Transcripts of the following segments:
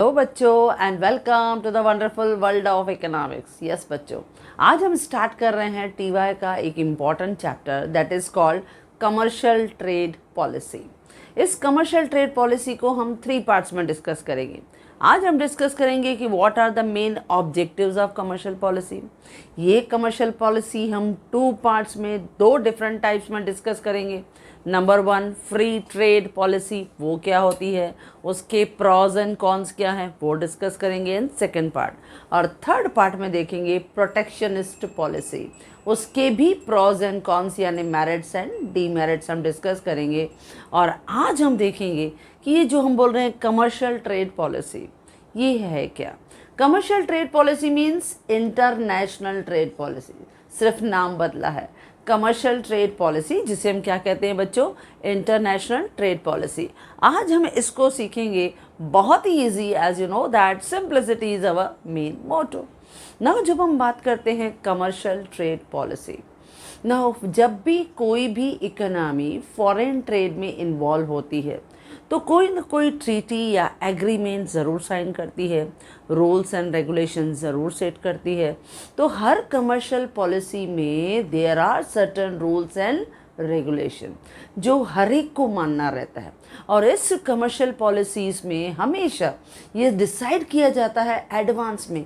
Hello बच्चों and welcome to the wonderful world of economics. Yes बच्चों, आज हम स्टार्ट कर रहे हैं टीवाई का एक important chapter that is called commercial trade policy. इस कमर्शियल ट्रेड पॉलिसी को हम 3 पार्ट्स में डिस्कस करेंगे। आज हम डिस्कस करेंगे कि what are the main objectives of commercial policy. ये कमर्शियल पॉलिसी हम 2 पार्ट्स में 2 डिफरेंट टाइप्स में डिस्कस करेंगे। नंबर 1 फ्री ट्रेड पॉलिसी, वो क्या होती है, उसके प्रॉज एंड कॉन्स क्या हैं, वो डिस्कस करेंगे इन सेकेंड पार्ट। और थर्ड पार्ट में देखेंगे प्रोटेक्शनिस्ट पॉलिसी, उसके भी प्रॉज एंड कॉन्स यानी मेरिट्स एंड डीमेरिट्स हम डिस्कस करेंगे। और आज हम देखेंगे कि ये जो हम बोल रहे हैं कमर्शियल ट्रेड पॉलिसी, ये है क्या। Commercial trade policy means international trade policy, सिर्फ नाम बदला है। कमर्शियल ट्रेड पॉलिसी जिसे हम क्या कहते हैं बच्चों, इंटरनेशनल ट्रेड पॉलिसी। आज हम इसको सीखेंगे बहुत ही easy, as you know that simplicity is our main motto. Now जब हम बात करते हैं कमर्शियल ट्रेड पॉलिसी, नाउ जब भी कोई भी इकोनॉमी फॉरेन ट्रेड में इन्वॉल्व होती है तो कोई ना कोई ट्रीटी या एग्रीमेंट ज़रूर साइन करती है, रूल्स एंड रेगुलेशन ज़रूर सेट करती है। तो हर कमर्शियल पॉलिसी में there are certain rules and regulation जो हर एक को मानना रहता है। और इस कमर्शियल पॉलिसीज़ में हमेशा ये डिसाइड किया जाता है एडवांस में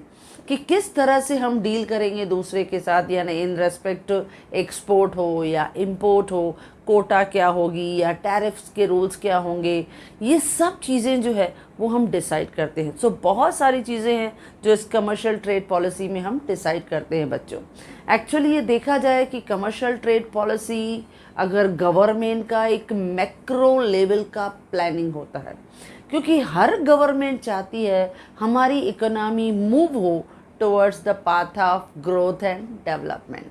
कि किस तरह से हम डील करेंगे दूसरे के साथ, यानी इन रेस्पेक्ट एक्सपोर्ट हो या इंपोर्ट हो, कोटा क्या होगी या टैरिफ्स के रूल्स क्या होंगे, ये सब चीज़ें जो है वो हम डिसाइड करते हैं। सो बहुत सारी चीज़ें हैं जो इस कमर्शियल ट्रेड पॉलिसी में हम डिसाइड करते हैं बच्चों। एक्चुअली ये देखा जाए कि कमर्शियल ट्रेड पॉलिसी अगर गवर्नमेंट का एक मैक्रो लेवल का प्लानिंग होता है, क्योंकि हर गवर्नमेंट चाहती है हमारी इकोनॉमी मूव हो towards the path of growth and development.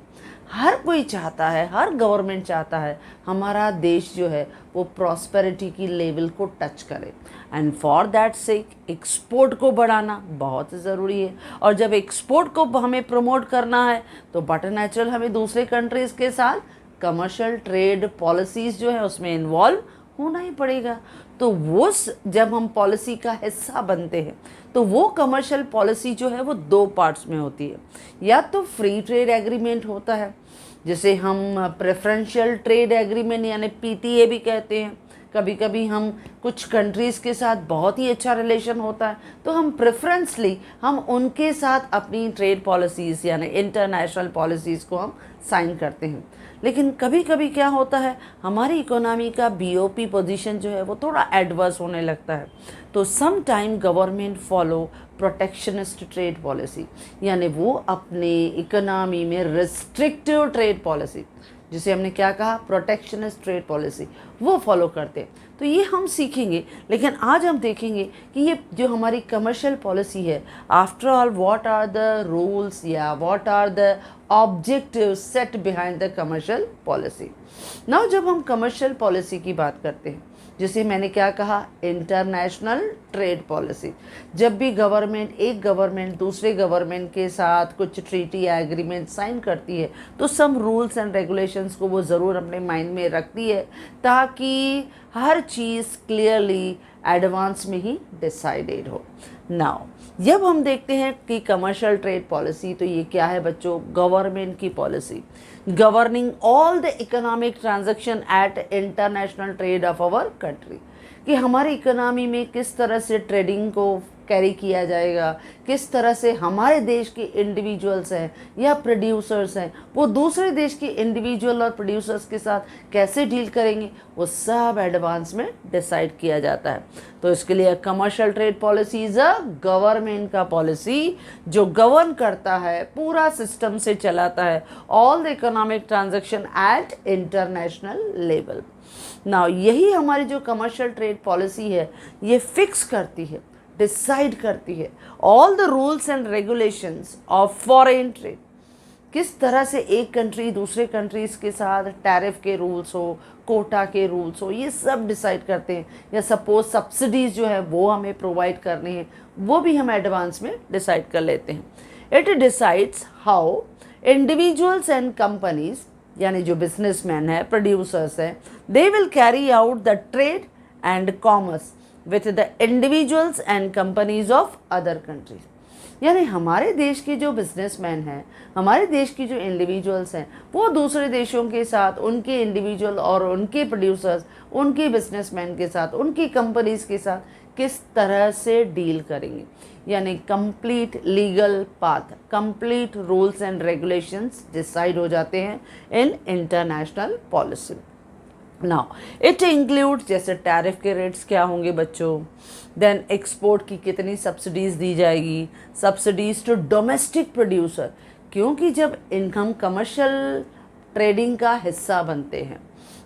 हर कोई चाहता है, हर गवर्नमेंट चाहता है हमारा देश जो है वो प्रॉस्पेरिटी की लेवल को टच करे। And for that sake export को बढ़ाना बहुत ज़रूरी है। और जब एक्सपोर्ट को हमें प्रमोट करना है तो बट नेचुरल हमें दूसरे कंट्रीज़ के साथ कमर्शियल ट्रेड पॉलिसीज़ जो है उसमें इन्वॉल्व होना ही पड़ेगा। तो वो जब हम पॉलिसी का हिस्सा बनते हैं तो वो कमर्शियल पॉलिसी जो है वो 2 पार्ट्स में होती है। या तो फ्री ट्रेड एग्रीमेंट होता है जिसे हम प्रेफरेंशियल ट्रेड एग्रीमेंट यानी पीटीए भी कहते हैं। कभी कभी हम कुछ कंट्रीज़ के साथ बहुत ही अच्छा रिलेशन होता है तो हम प्रेफरेंसली हम उनके साथ अपनी ट्रेड पॉलिसीज़ यानी इंटरनेशनल पॉलिसीज़ को हम साइन करते हैं। लेकिन कभी कभी क्या होता है, हमारी इकोनॉमी का बीओपी पोजीशन जो है वो थोड़ा एडवर्स होने लगता है, तो some time government follow protectionist trade policy, यानी वो अपने इकोनॉमी में रिस्ट्रिक्टिव ट्रेड पॉलिसी, जिसे हमने क्या कहा प्रोटेक्शनिस्ट ट्रेड पॉलिसी, वो फॉलो करते हैं। तो ये हम सीखेंगे। लेकिन आज हम देखेंगे कि ये जो हमारी कमर्शियल पॉलिसी है, after all what are the rules या what are the objective set behind the commercial policy. Now जब हम कमर्शियल पॉलिसी की बात करते हैं, जिसे मैंने क्या कहा इंटरनेशनल ट्रेड पॉलिसी, जब भी एक गवर्नमेंट दूसरे गवर्नमेंट के साथ कुछ ट्रीटी या एग्रीमेंट साइन करती है तो सम रूल्स एंड रेगुलेशंस को वो ज़रूर अपने माइंड में रखती है ताकि हर चीज़ क्लियरली एडवांस में ही डिसाइडेड हो। नाउ जब हम देखते हैं कि कमर्शियल ट्रेड पॉलिसी, तो ये क्या है बच्चों, गवर्नमेंट की policy governing all the economic transaction at international trade of our country, कि हमारी इकोनॉमी में किस तरह से ट्रेडिंग को कैरी किया जाएगा, किस तरह से हमारे देश के इंडिविजुअल्स हैं या प्रोड्यूसर्स हैं वो दूसरे देश के इंडिविजुअल और प्रोड्यूसर्स के साथ कैसे डील करेंगे, वो सब एडवांस में डिसाइड किया जाता है। तो इसके लिए commercial trade policy is a government का पॉलिसी जो गवर्न करता है, पूरा सिस्टम से चलाता है all the economic transaction at international level. Now यही हमारी जो कमर्शियल ट्रेड पॉलिसी है ये फिक्स करती है, डिसाइड करती है all the rules and regulations of foreign trade, किस तरह से एक कंट्री दूसरे कंट्रीज़ के साथ टैरिफ के रूल्स हो, कोटा के रूल्स हो, ये सब डिसाइड करते हैं। या सपोज सब्सिडीज़ जो है वो हमें प्रोवाइड करनी है, वो भी हम एडवांस में डिसाइड कर लेते हैं। It decides how individuals and companies, यानी जो बिजनेसमैन है, प्रोड्यूसर्स हैं, they will carry out the trade and commerce, with the individuals and companies of other countries। यानी हमारे देश के जो बिजनेसमैन हैं, हमारे देश की जो इंडिविजुअल्स हैं, वो दूसरे देशों के साथ उनके इंडिविजुअल और उनके प्रोड्यूसर्स, उनके बिजनेसमैन के साथ, उनकी कंपनीज के साथ किस तरह से डील करेंगे। यानी complete legal path, complete rules and regulations decide हो जाते हैं in international policy. Now it include जैसे टैरिफ के रेट्स क्या होंगे बच्चों, देन एक्सपोर्ट की कितनी सब्सिडीज़ दी जाएगी, सब्सिडीज़ टू डोमेस्टिक प्रोड्यूसर, क्योंकि जब हम कमर्शियल ट्रेडिंग का हिस्सा बनते हैं,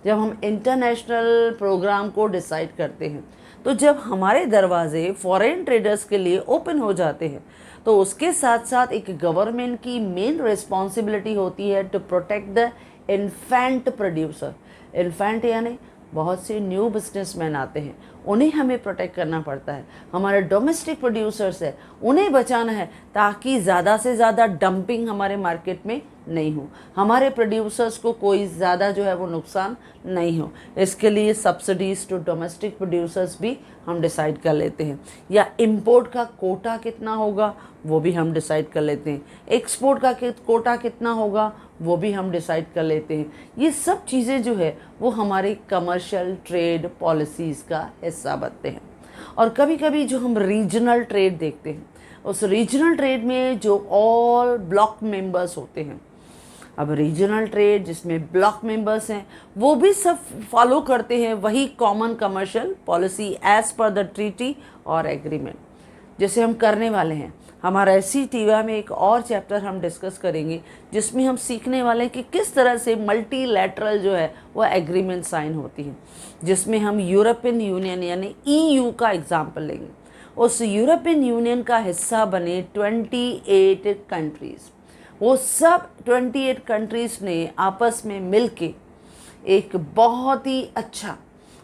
जब हम इंटरनेशनल प्रोग्राम को डिसाइड करते हैं, तो जब हमारे दरवाजे फॉरेन ट्रेडर्स के लिए ओपन हो जाते हैं, तो उसके साथ साथ एक गवर्नमेंट की मेन रिस्पॉन्सिबिलिटी होती है to protect the infant producer. Infant यानी बहुत से न्यू बिजनेसमैन आते हैं, उन्हें हमें प्रोटेक्ट करना पड़ता है। हमारे डोमेस्टिक प्रोड्यूसर्स है, उन्हें बचाना है ताकि ज़्यादा से ज़्यादा डंपिंग हमारे मार्केट में नहीं हो, हमारे प्रोड्यूसर्स को कोई ज़्यादा जो है वो नुकसान नहीं हो। इसके लिए सब्सिडीज़ टू डोमेस्टिक प्रोड्यूसर्स भी हम डिसाइड कर लेते हैं, या इंपोर्ट का कोटा कितना होगा वो भी हम डिसाइड कर लेते हैं, एक्सपोर्ट का कोटा कितना होगा वो भी हम डिसाइड कर लेते हैं। ये सब चीज़ें जो है वो हमारे कमर्शियल ट्रेड पॉलिसीज़ का हिस्सा बनते हैं। और कभी कभी जो हम रीजनल ट्रेड देखते हैं, उस रीजनल ट्रेड में जो ऑल ब्लॉक मेंबर्स होते हैं, अब रीजनल ट्रेड जिसमें ब्लॉक मेंबर्स हैं वो भी सब फॉलो करते हैं वही common commercial policy as per the treaty और एग्रीमेंट। जैसे हम करने वाले हैं, हमारा एससी टीवा में एक और चैप्टर हम डिस्कस करेंगे जिसमें हम सीखने वाले हैं कि किस तरह से मल्टीलैटरल जो है वो एग्रीमेंट साइन होती है, जिसमें हम यूरोपियन यूनियन यानी ईयू का एग्जाम्पल लेंगे। उस यूरोपियन यूनियन का हिस्सा बने 28 कंट्रीज़, वो सब 28 कंट्रीज़ ने आपस में मिलके एक बहुत ही अच्छा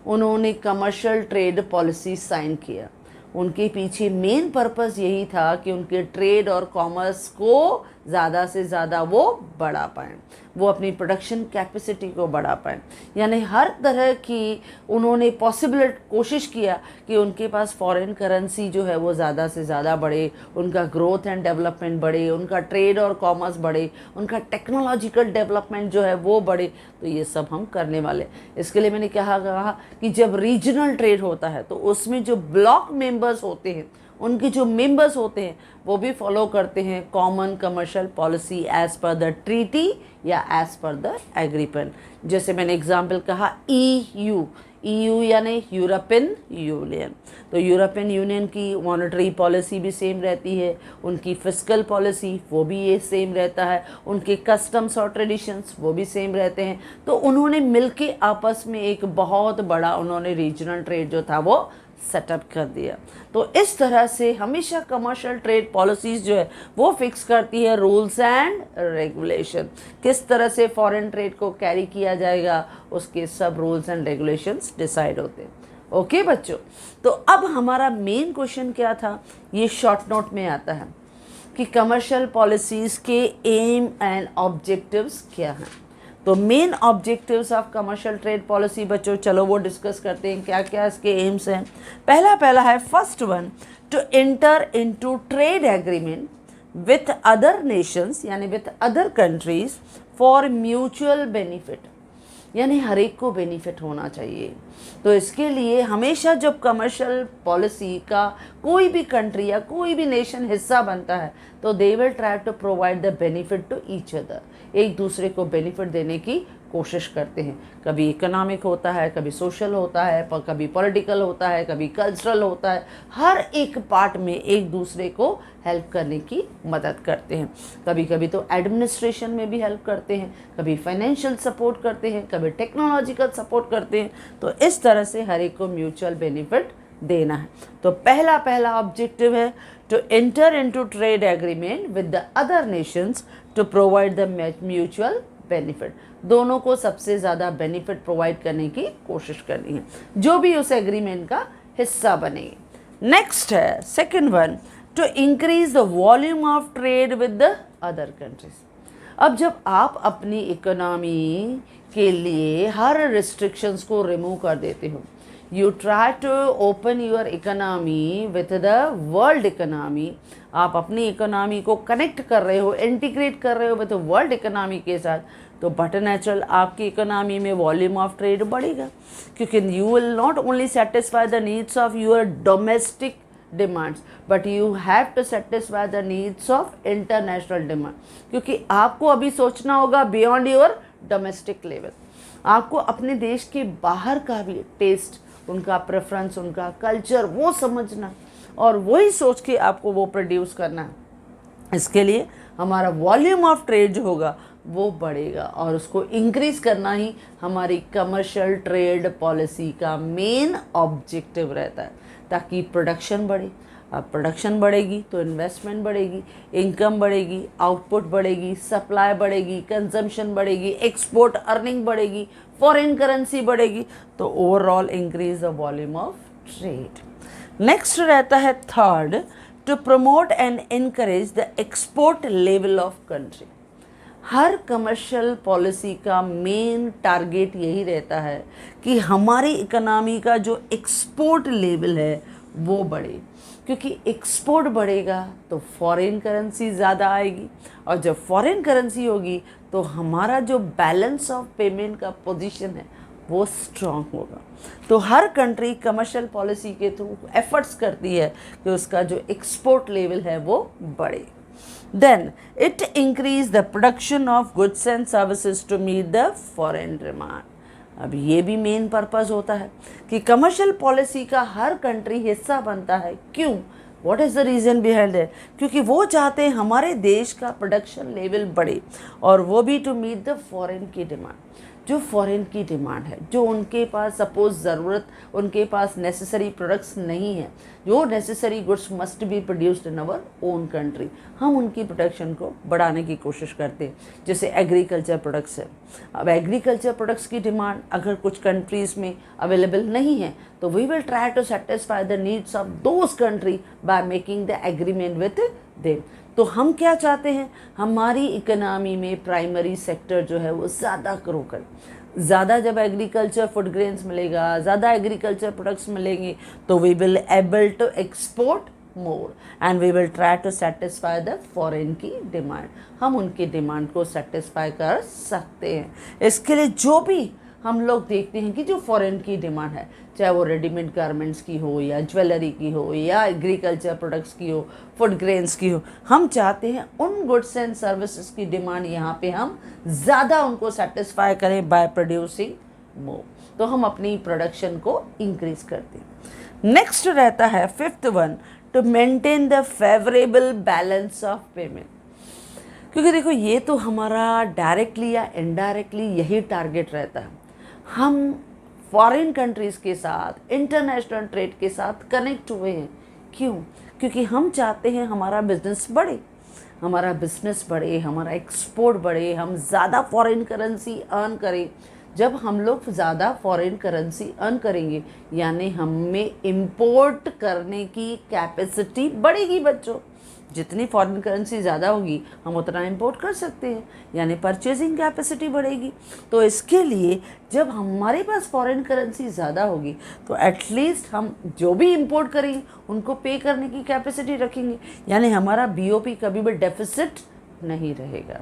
उन्होंने कमर्शियल ट्रेड पॉलिसी साइन किया। उनके पीछे मेन पर्पस यही था कि उनके ट्रेड और कॉमर्स को ज़्यादा से ज़्यादा वो बढ़ा पाएँ, वो अपनी प्रोडक्शन कैपेसिटी को बढ़ा पाएँ। यानी हर तरह की उन्होंने पॉसिबल कोशिश किया कि उनके पास फॉरेन करेंसी जो है वो ज़्यादा से ज़्यादा बढ़े, उनका ग्रोथ एंड डेवलपमेंट बढ़े, उनका ट्रेड और कॉमर्स बढ़े, उनका टेक्नोलॉजिकल डेवलपमेंट जो है वो बढ़े। तो ये सब हम करने वाले। इसके लिए मैंने कहा कि जब रीजनल ट्रेड होता है तो उसमें जो ब्लॉक मेंबर्स होते हैं, उनके जो मेंबर्स होते हैं वो भी फॉलो करते हैं common commercial policy as per the treaty या एज पर द एग्रीमेंट। जैसे मैंने एग्जांपल कहा ईयू, ईयू यानी यूरोपियन यूनियन, तो यूरोपियन यूनियन की मॉनेटरी पॉलिसी भी सेम रहती है, उनकी फिस्कल पॉलिसी वो भी ये सेम रहता है, उनके कस्टम्स और ट्रेडिशंस वो भी सेम रहते हैं। तो उन्होंने मिलके आपस में एक बहुत बड़ा उन्होंने रीजनल ट्रेड जो था वो सेटअप कर दिया। तो इस तरह से हमेशा कमर्शियल ट्रेड पॉलिसीज़ जो है वो फिक्स करती है रूल्स एंड रेगुलेशन, किस तरह से फॉरेन ट्रेड को कैरी किया जाएगा, उसके सब रूल्स एंड रेगुलेशंस डिसाइड होते हैं। ओके बच्चों, तो अब हमारा मेन क्वेश्चन क्या था, ये शॉर्ट नोट में आता है कि कमर्शियल पॉलिसीज़ के एम एंड ऑब्जेक्टिव्स क्या हैं। तो main objectives of commercial trade policy बच्चों, चलो वो डिस्कस करते हैं क्या क्या इसके एम्स हैं। पहला है first one, to enter into trade agreement with other nations यानी with other countries for mutual benefit, यानी हर एक को बेनिफिट होना चाहिए। तो इसके लिए हमेशा जब कमर्शियल पॉलिसी का कोई भी कंट्री या कोई भी नेशन हिस्सा बनता है तो they will try to provide the benefit to each other, एक दूसरे को बेनिफिट देने की कोशिश करते हैं। कभी इकोनॉमिक होता है, कभी सोशल होता है, कभी पॉलिटिकल होता है, कभी कल्चरल होता है, हर एक पार्ट में एक दूसरे को हेल्प करने की मदद करते हैं। कभी कभी तो एडमिनिस्ट्रेशन में भी हेल्प करते हैं, कभी फाइनेंशियल सपोर्ट करते हैं, कभी टेक्नोलॉजिकल सपोर्ट करते हैं। तो इस तरह से हर एक को म्यूचुअल बेनिफिट देना है। तो पहला ऑब्जेक्टिव है to enter into trade agreement with the other nations to provide the mutual benefit, दोनों को सबसे ज़्यादा बेनिफिट प्रोवाइड करने की कोशिश करनी है जो भी उस एग्रीमेंट का हिस्सा बनेगी। नेक्स्ट है second one, to increase the volume of trade with the other countries. अब जब आप अपनी इकोनॉमी के लिए हर रिस्ट्रिक्शंस को रिमूव कर देते हो, You try to open your economy with the world economy. आप अपनी इकोनॉमी को कनेक्ट कर रहे हो, इंटीग्रेट कर रहे हो विद वर्ल्ड इकोनॉमी के साथ, तो बट नेचुरल आपकी इकोनॉमी में वॉल्यूम ऑफ ट्रेड बढ़ेगा, क्योंकि you will not only satisfy the needs of your domestic demands but you have to satisfy the needs of international demand, क्योंकि आपको अभी सोचना होगा बियॉन्ड योर डोमेस्टिक लेवल। आपको अपने देश के बाहर का भी टेस्ट, उनका प्रेफरेंस, उनका कल्चर वो समझना और वही सोच के आपको वो प्रोड्यूस करना है। इसके लिए हमारा वॉल्यूम ऑफ ट्रेड जो होगा वो बढ़ेगा और उसको इंक्रीज करना ही हमारी कमर्शियल ट्रेड पॉलिसी का मेन ऑब्जेक्टिव रहता है, ताकि प्रोडक्शन बढ़े। अब प्रोडक्शन बढ़ेगी तो इन्वेस्टमेंट बढ़ेगी, इनकम बढ़ेगी, आउटपुट बढ़ेगी, सप्लाई बढ़ेगी, कंजम्पशन बढ़ेगी, एक्सपोर्ट अर्निंग बढ़ेगी, फॉरेन करेंसी बढ़ेगी, तो overall increase the volume of trade. Next रहता है third, to promote and encourage the export level of country. हर कमर्शियल पॉलिसी का मेन टारगेट यही रहता है कि हमारी इकोनॉमी का जो एक्सपोर्ट लेवल है वो बढ़े, क्योंकि एक्सपोर्ट बढ़ेगा तो फॉरेन करेंसी ज़्यादा आएगी, और जब फॉरेन करेंसी होगी तो हमारा जो बैलेंस ऑफ पेमेंट का पोजीशन है वो स्ट्रांग होगा। तो हर कंट्री कमर्शियल पॉलिसी के थ्रू एफर्ट्स करती है कि उसका जो एक्सपोर्ट लेवल है वो बढ़े। Then it increase the production of goods and services to meet the foreign demand. अब ये भी मेन पर्पस होता है कि कमर्शियल पॉलिसी का हर कंट्री हिस्सा बनता है। क्यों? What is the reason behind it? क्योंकि वो चाहते हैं हमारे देश का प्रोडक्शन लेवल बढ़े, और वो भी टू मीट द फॉरेन की डिमांड। जो फॉरेन की डिमांड है, जो उनके पास सपोज ज़रूरत, उनके पास नेसेसरी प्रोडक्ट्स नहीं है, जो necessary goods must be produced in our own country, हम उनकी प्रोडक्शन को बढ़ाने की कोशिश करते हैं। जैसे एग्रीकल्चर प्रोडक्ट्स है, अब एग्रीकल्चर प्रोडक्ट्स की डिमांड अगर कुछ कंट्रीज़ में अवेलेबल नहीं है तो we will try to satisfy the needs of those country by making the agreement with them. तो हम क्या चाहते हैं, हमारी इकोनॉमी में प्राइमरी सेक्टर जो है वो ज़्यादा ग्रो करे। ज़्यादा जब एग्रीकल्चर फूड ग्रेन्स मिलेगा, ज़्यादा एग्रीकल्चर प्रोडक्ट्स मिलेंगे, तो we will able to export more and we will try to satisfy the foreign की डिमांड। हम उनकी डिमांड को सेटिस्फाई कर सकते हैं। इसके लिए जो भी हम लोग देखते हैं कि जो फॉरेन की डिमांड है, चाहे वो रेडीमेड गारमेंट्स की हो या ज्वेलरी की हो या एग्रीकल्चर प्रोडक्ट्स की हो, फूड ग्रेन्स की हो, हम चाहते हैं उन गुड्स एंड सर्विसेज की डिमांड यहाँ पे हम ज़्यादा उनको सेटिस्फाई करें बाय प्रोड्यूसिंग मोर। तो हम अपनी प्रोडक्शन को इंक्रीज करते हैं। नेक्स्ट रहता है fifth one, to maintain the favourable balance of payment. क्योंकि देखो ये तो हमारा डायरेक्टली या इनडायरेक्टली यही टारगेट रहता है। हम फॉरेन कंट्रीज़ के साथ, इंटरनेशनल ट्रेड के साथ कनेक्ट हुए हैं। क्यों? क्योंकि हम चाहते हैं हमारा बिजनेस बढ़े, हमारा बिजनेस बढ़े, हमारा एक्सपोर्ट बढ़े, हम ज़्यादा फॉरेन करेंसी अर्न करें। जब हम लोग ज़्यादा फॉरेन करेंसी अर्न करेंगे यानी हमें इंपोर्ट करने की कैपेसिटी बढ़ेगी बच्चों। जितनी फॉरेन करेंसी ज़्यादा होगी हम उतना इंपोर्ट कर सकते हैं, यानी परचेजिंग कैपेसिटी बढ़ेगी। तो इसके लिए जब हमारे पास फॉरेन करेंसी ज़्यादा होगी तो एटलीस्ट हम जो भी इंपोर्ट करेंगे उनको पे करने की कैपेसिटी रखेंगे, यानी हमारा बीओपी कभी भी डेफिसिट नहीं रहेगा।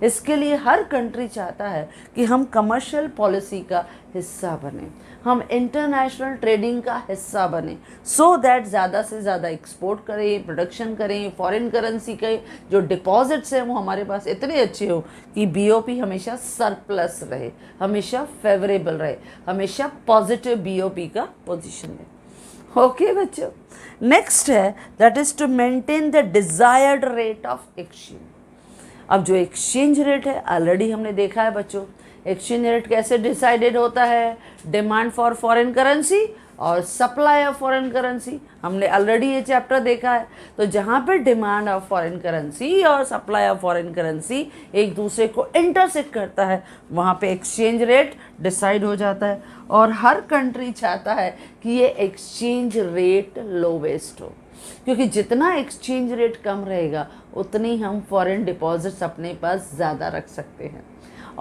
इसके लिए हर कंट्री चाहता है कि हम कमर्शियल पॉलिसी का हिस्सा बने, हम इंटरनेशनल ट्रेडिंग का हिस्सा बने, सो दैट ज़्यादा से ज़्यादा एक्सपोर्ट करें, प्रोडक्शन करें, फॉरेन करेंसी के जो डिपॉजिट्स हैं वो हमारे पास इतने अच्छे हो कि बीओपी हमेशा सरप्लस रहे, हमेशा फेवरेबल रहे, हमेशा पॉजिटिव बीओपी का पोजीशन रहे। ओके बच्चों, नेक्स्ट है that is to maintain the desired rate of exchange. अब जो एक्सचेंज रेट है ऑलरेडी हमने देखा है बच्चों, एक्सचेंज रेट कैसे डिसाइडेड होता है, डिमांड फॉर फॉरेन करेंसी और सप्लाई ऑफ फॉरेन करेंसी, हमने ऑलरेडी ये चैप्टर देखा है। तो जहाँ पे डिमांड ऑफ फॉरेन करेंसी और सप्लाई ऑफ फॉरेन करेंसी एक दूसरे को इंटरसेक्ट करता है, वहाँ पे एक्सचेंज रेट डिसाइड हो जाता है। और हर कंट्री चाहता है कि ये एक्सचेंज रेट लोवेस्ट हो, क्योंकि जितना एक्सचेंज रेट कम रहेगा उतनी हम फॉरेन डिपॉजिट्स अपने पास ज़्यादा रख सकते हैं।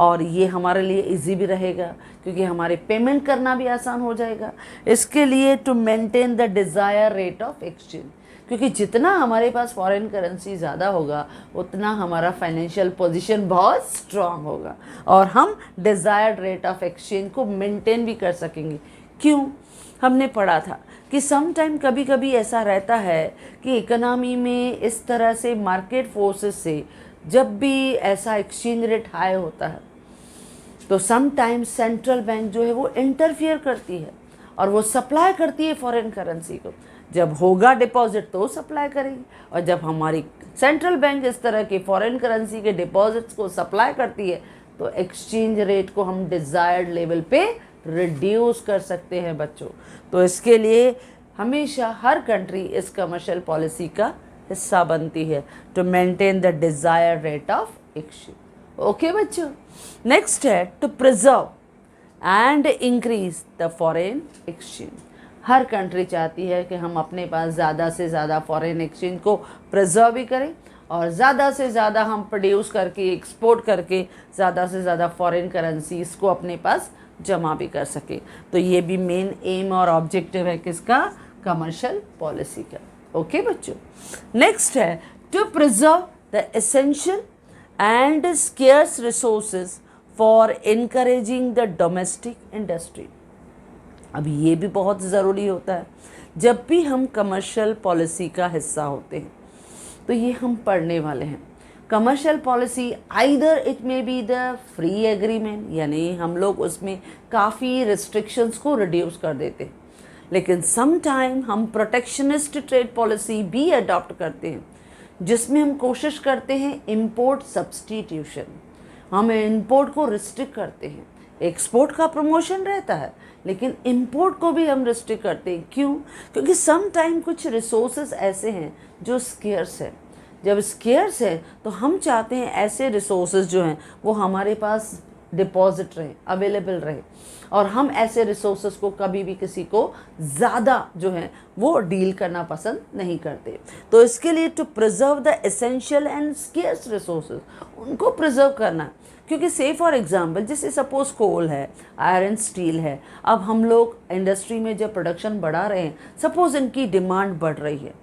और ये हमारे लिए इजी भी रहेगा क्योंकि हमारे पेमेंट करना भी आसान हो जाएगा। इसके लिए to maintain the desire rate of exchange, क्योंकि जितना हमारे पास फॉरेन करेंसी ज़्यादा होगा उतना हमारा फाइनेंशियल पोजीशन बहुत स्ट्रांग होगा और हम डिज़ायर्ड रेट ऑफ एक्सचेंज को मेंटेन भी कर सकेंगे। क्यों? हमने पढ़ा था कि सम टाइम कभी कभी ऐसा रहता है कि इकोनॉमी में इस तरह से मार्केट फोर्सेस से जब भी ऐसा एक्सचेंज रेट हाई होता है तो सम टाइम सेंट्रल बैंक जो है वो इंटरफियर करती है और वो सप्लाई करती है फॉरेन करेंसी को। जब होगा डिपॉजिट तो सप्लाई करेगी, और जब हमारी सेंट्रल बैंक इस तरह के फॉरेन करेंसी के डिपॉजिट्स को सप्लाई करती है तो एक्सचेंज रेट को हम डिज़ायर्ड लेवल पे रिड्यूस कर सकते हैं बच्चों। तो इसके लिए हमेशा हर कंट्री इस कमर्शियल पॉलिसी का हिस्सा बनती है to maintain the desired rate of exchange. Okay बच्चों, नेक्स्ट है to preserve and increase the foreign exchange. हर कंट्री चाहती है कि हम अपने पास ज़्यादा से ज़्यादा फॉरेन एक्सचेंज को प्रिजर्व भी करें और ज़्यादा से ज़्यादा हम प्रोड्यूस करके एक्सपोर्ट करके ज़्यादा से ज़्यादा फॉरेन करेंसीज़ को अपने पास जमा भी कर सके। तो ये भी मेन एम और ऑब्जेक्टिव है किसका? कमर्शियल पॉलिसी का। ओके बच्चों, नेक्स्ट है to preserve the essential and scarce resources for encouraging the domestic industry. अब ये भी बहुत ज़रूरी होता है जब भी हम कमर्शियल पॉलिसी का हिस्सा होते हैं। तो ये हम पढ़ने वाले हैं। Commercial policy either it may be the free agreement, यानी हम लोग उसमें काफ़ी रिस्ट्रिक्शंस को रिड्यूस कर देते हैं, लेकिन सम टाइम हम प्रोटेक्शनिस्ट ट्रेड पॉलिसी भी अडॉप्ट करते हैं जिसमें हम कोशिश करते हैं इंपोर्ट सब्स्टिट्यूशन। हम इंपोर्ट को रिस्ट्रिक्ट करते हैं, एक्सपोर्ट का प्रमोशन रहता है लेकिन इंपोर्ट को भी हम रिस्ट्रिक्ट करते हैं। क्यों? क्योंकि सम टाइम कुछ रिसोर्सेज ऐसे हैं जो स्केर्स है। जब स्केर्स है तो हम चाहते हैं ऐसे रिसोर्सेज जो हैं वो हमारे पास डिपॉजिट रहे, अवेलेबल रहे, और हम ऐसे रिसोर्सेज को कभी भी किसी को ज़्यादा जो है वो डील करना पसंद नहीं करते। तो इसके लिए to preserve the essential and scarce resources, उनको प्रिजर्व करना। क्योंकि से फॉर एग्जांपल जैसे सपोज कोल है, आयरन स्टील है, अब हम लोग इंडस्ट्री में जब प्रोडक्शन बढ़ा रहे हैं, सपोज इनकी डिमांड बढ़ रही है,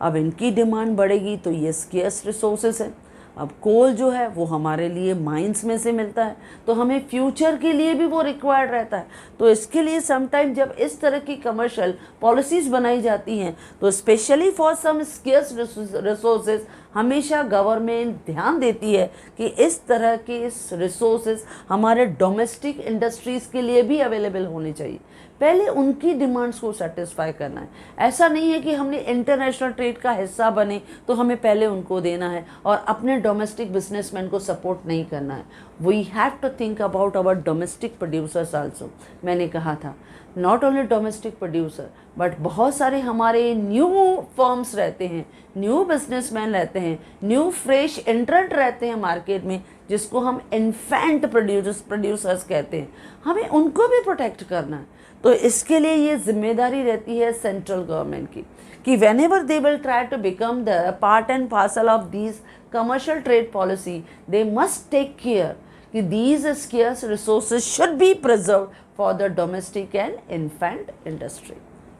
अब इनकी डिमांड बढ़ेगी तो ये स्केर्स रिसोर्सेज है। अब कोल जो है वो हमारे लिए माइंस में से मिलता है तो हमें फ्यूचर के लिए भी वो रिक्वायर्ड रहता है। तो इसके लिए समटाइम जब इस तरह की कमर्शियल पॉलिसीज़ बनाई जाती हैं तो specially for some scarce resources हमेशा गवर्नमेंट ध्यान देती है कि इस तरह के रिसोर्सेज हमारे डोमेस्टिक इंडस्ट्रीज़ के लिए भी अवेलेबल होने चाहिए। पहले उनकी डिमांड्स को सेटिस्फाई करना है। ऐसा नहीं है कि हमने इंटरनेशनल ट्रेड का हिस्सा बने तो हमें पहले उनको देना है और अपने डोमेस्टिक बिजनेसमैन को सपोर्ट नहीं करना है। We have to think about our domestic producers also. मैंने कहा था not only domestic producer but बहुत सारे हमारे न्यू फर्म्स रहते हैं, न्यू बिजनेसमैन रहते हैं, न्यू फ्रेश एंट्रेंट रहते हैं मार्केट में, जिसको हम इन्फेंट प्रोड्यूसर्स कहते हैं। हमें उनको भी प्रोटेक्ट करना है। तो इसके लिए ये जिम्मेदारी रहती है सेंट्रल गवर्नमेंट की कि whenever they will try to become the part and parcel of these commercial trade policy, they must take care कि these scarce resources should be preserved for the domestic and infant industry.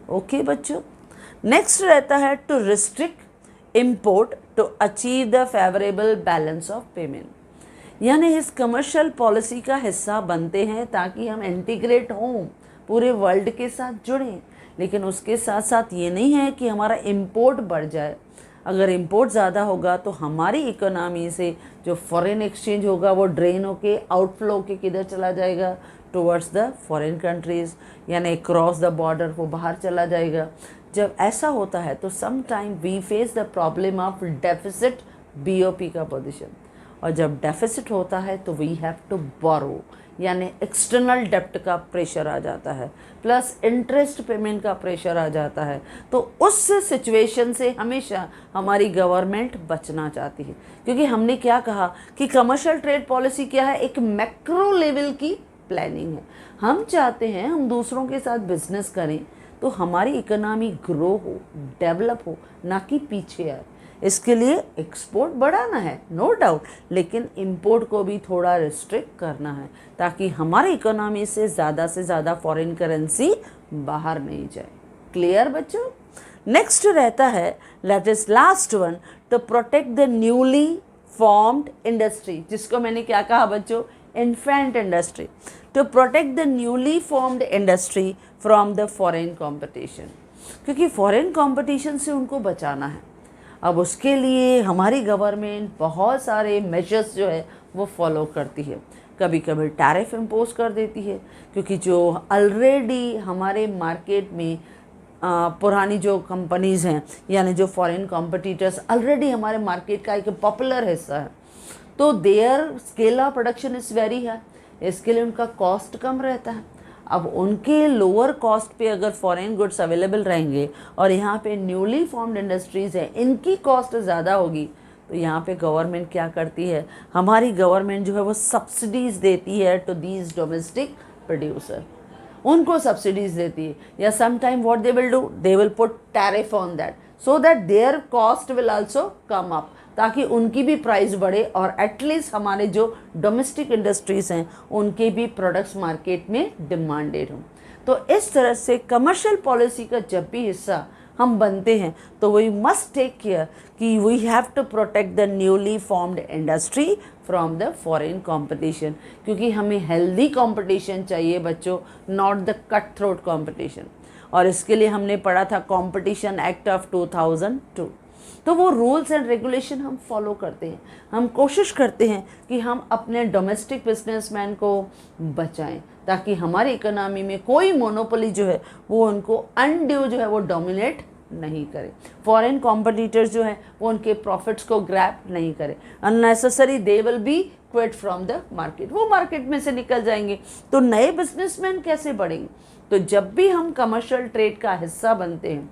Okay बच्चों, next रहता है to restrict import to achieve the favourable balance of payment. यानी इस commercial policy का हिस्सा बनते हैं ताकि हम इंटीग्रेट हों, पूरे वर्ल्ड के साथ जुड़ें, लेकिन उसके साथ साथ ये नहीं है कि हमारा इंपोर्ट बढ़ जाए। अगर इंपोर्ट ज़्यादा होगा तो हमारी इकोनॉमी से जो फॉरेन एक्सचेंज होगा वो ड्रेन होके आउटफ्लो के किधर चला जाएगा, टुवर्ड्स द फॉरेन कंट्रीज़, यानी क्रॉस द बॉर्डर वो बाहर चला जाएगा। जब ऐसा होता है तो some time we face the problem of deficit BOP का पोजीशन, और जब डेफिसिट होता है तो वी हैव टू बोरो, यानी एक्सटर्नल डेप्ट का प्रेशर आ जाता है, प्लस इंटरेस्ट पेमेंट का प्रेशर आ जाता है। तो उस सिचुएशन से हमेशा हमारी गवर्नमेंट बचना चाहती है, क्योंकि हमने क्या कहा कि कमर्शियल ट्रेड पॉलिसी क्या है, एक मैक्रो लेवल की प्लानिंग है। हम चाहते हैं हम दूसरों के साथ बिजनेस करें तो हमारी इकोनॉमी ग्रो हो, डेवलप हो, ना कि पीछे आए। इसके लिए एक्सपोर्ट बढ़ाना है, नो डाउट, लेकिन इंपोर्ट को भी थोड़ा रिस्ट्रिक्ट करना है ताकि हमारी इकोनॉमी से ज़्यादा फॉरेन करेंसी बाहर नहीं जाए। क्लियर बच्चों? नेक्स्ट रहता है, let is last one, to protect the newly formed industry, जिसको मैंने क्या कहा बच्चों, infant industry, to protect the newly formed industry from the foreign competition, क्योंकि फॉरेन कंपटीशन से उनको बचाना है। अब उसके लिए हमारी गवर्नमेंट बहुत सारे मेजर्स जो है वो फॉलो करती है। कभी कभी टैरिफ इम्पोज कर देती है, क्योंकि जो ऑलरेडी हमारे मार्केट में पुरानी जो कंपनीज़ हैं, यानी जो फॉरेन कॉम्पिटिटर्स ऑलरेडी हमारे मार्केट का एक पॉपुलर हिस्सा है, तो their scale of production is very है, इसके लिए उनका कॉस्ट कम रहता है। अब उनके लोअर कॉस्ट पे अगर फॉरेन गुड्स अवेलेबल रहेंगे और यहाँ पे न्यूली फॉर्म्ड इंडस्ट्रीज़ हैं, इनकी कॉस्ट ज़्यादा होगी, तो यहाँ पे गवर्नमेंट क्या करती है, हमारी गवर्नमेंट जो है वो सब्सिडीज़ देती है टू दीज डोमेस्टिक प्रोड्यूसर, उनको सब्सिडीज़ देती है, या sometime what they will do, they will put tariff on that so that there cost will also come up, ताकि उनकी भी प्राइस बढ़े और एटलीस्ट हमारे जो डोमेस्टिक इंडस्ट्रीज़ हैं उनके भी प्रोडक्ट्स मार्केट में डिमांडेड हों। तो इस तरह से कमर्शियल पॉलिसी का जब भी हिस्सा हम बनते हैं तो वी मस्ट टेक केयर कि we have to protect the newly formed industry from the foreign competition, क्योंकि हमें हेल्दी कंपटीशन चाहिए बच्चों, not the cut throat competition. और इसके लिए हमने पढ़ा था कंपटीशन एक्ट ऑफ 2002, तो वो रूल्स एंड रेगुलेशन हम फॉलो करते हैं। हम कोशिश करते हैं कि हम अपने डोमेस्टिक बिजनेसमैन को बचाएं, ताकि हमारी इकोनॉमी में कोई मोनोपोली जो है वो उनको अनड्यू जो है वो डोमिनेट नहीं करे, फॉरेन कॉम्पिटिटर्स जो हैं वो उनके प्रॉफिट्स को ग्रैब नहीं करे, unnecessary they will be quit from the market, वो मार्केट में से निकल जाएंगे। तो नए बिजनेसमैन कैसे बढ़ेंगे? तो जब भी हम कमर्शियल ट्रेड का हिस्सा बनते हैं,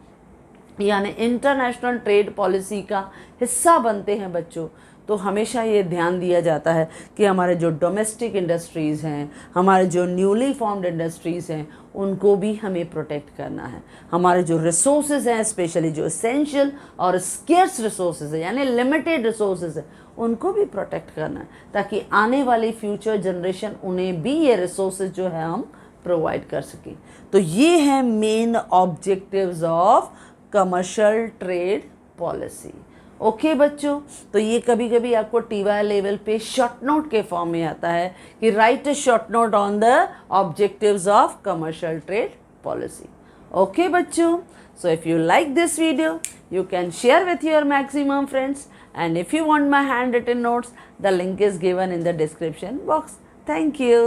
यानी इंटरनेशनल ट्रेड पॉलिसी का हिस्सा बनते हैं बच्चों, तो हमेशा ये ध्यान दिया जाता है कि हमारे जो डोमेस्टिक इंडस्ट्रीज़ हैं, हमारे जो न्यूली फॉर्म्ड इंडस्ट्रीज़ हैं, उनको भी हमें प्रोटेक्ट करना है। हमारे जो रिसोर्सेज हैं, स्पेशली जो एसेंशियल और स्केर्स रिसोर्सेज है, यानी लिमिटेड रिसोर्सेज है, उनको भी प्रोटेक्ट करना है, ताकि आने वाली फ्यूचर जनरेशन उन्हें भी ये रिसोर्सेज जो है हम प्रोवाइड कर सकें। तो ये है main objectives of commercial trade policy. Okay बच्चों, तो ये कभी कभी आपको टीवाई लेवल पे शॉर्ट नोट के फॉर्म में आता है कि right a short note on the objectives of commercial trade policy. Okay बच्चों, so if you like this video, you can share with your maximum friends, and if you want my handwritten notes, the link is given in the description box. Thank you.